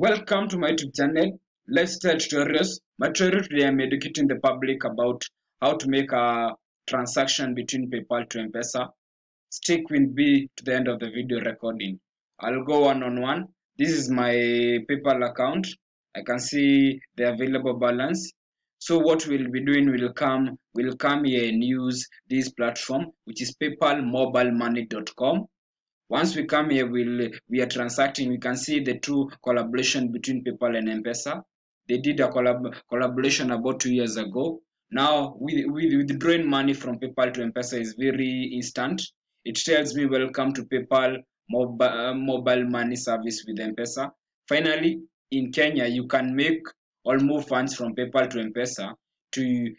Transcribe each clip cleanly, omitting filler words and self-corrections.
Welcome to my YouTube channel. Let's start tutorials. My tutorial today I'm educating the public about how to make a transaction between PayPal to M-PESA. Stick with me to the end of the video recording. I'll go one on one. This is my PayPal account. I can see the available balance. So what we'll be doing will come here and use this platform, which is paypalmobilemoney.com. Once we come here, we are transacting. We can see the two collaboration between PayPal and M-PESA. They did a collaboration about 2 years ago. Now, with withdrawing money from PayPal to M-PESA is very instant. It tells me welcome to PayPal mobile money service with M-PESA. Finally, in Kenya, you can make or move funds from PayPal to M-PESA to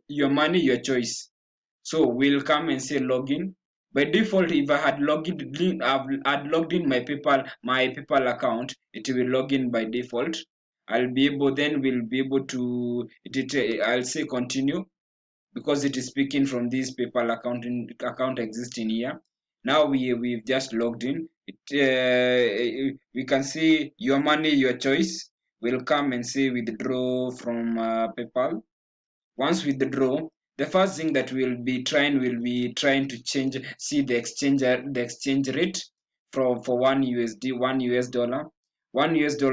your money, your choice. So we'll come and say login. By default, if I had logged in my PayPal account, it will log in by default. We'll be able to I'll say continue because it is speaking from this PayPal account existing here. Now we've just logged in. We can see your money, your choice. We'll come and say withdraw from PayPal. Once withdraw, the first thing that we'll be trying to see the exchange rate for one USD, one US dollar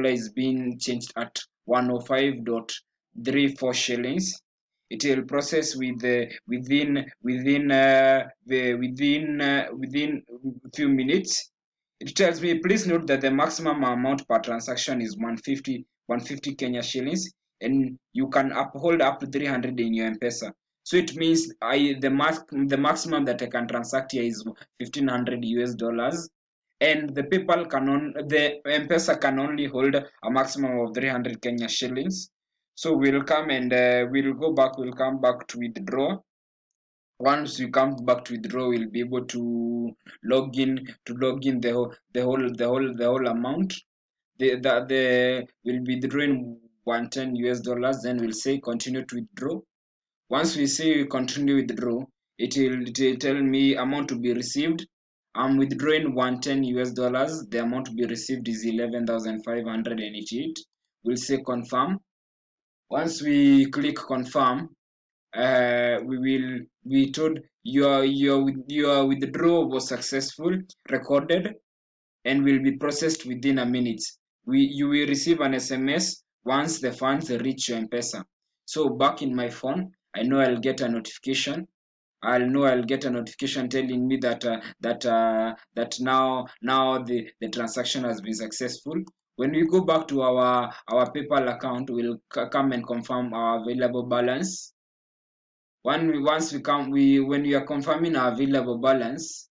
is being changed at 105.34 shillings. It will process within few minutes. It tells me, please note that the maximum amount per transaction is 150 Kenya shillings, and you can uphold up to 300 in your M-PESA. So it means the maximum that I can transact here is 1500 US dollars, and the M-PESA can only hold a maximum of 300 Kenya shillings. So we'll come and we'll come back to withdraw. Once we come back to withdraw, we'll be able to log in the whole amount. We'll be withdrawing 110 US dollars. Then we'll say continue to withdraw. Once we say continue withdraw, it will tell me amount to be received. I'm withdrawing 110 US dollars. The amount to be received is 11,588. We'll say confirm. Once we click confirm, we told your withdrawal was successful, recorded, and will be processed within a minute. You will receive an SMS once the funds reach your M-PESA. So back in my phone, I know I'll get a notification. I'll get a notification telling me that now the transaction has been successful. When we go back to our PayPal account, we'll come and confirm our available balance. When we are confirming our available balance,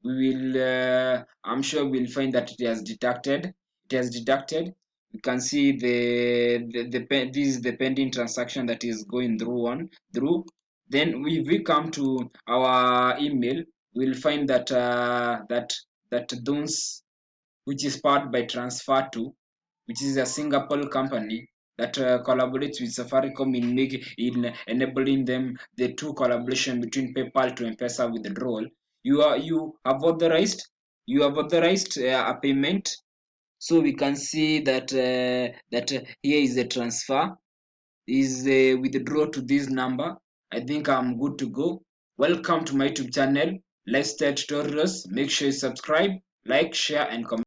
we will I'm sure we'll find that it has deducted. You can see this is the pending transaction that is going through. Then if we come to our email, we'll find that those, which is powered by TransferTo, which is a Singapore company that collaborates with Safaricom in enabling them the two collaboration between PayPal to M-PESA withdrawal. You have authorized a payment. So we can see that here is the transfer, is withdraw to this number. I think I'm good to go. Welcome to my YouTube channel. Let's start tutorials. Make sure you subscribe, like, share, and comment.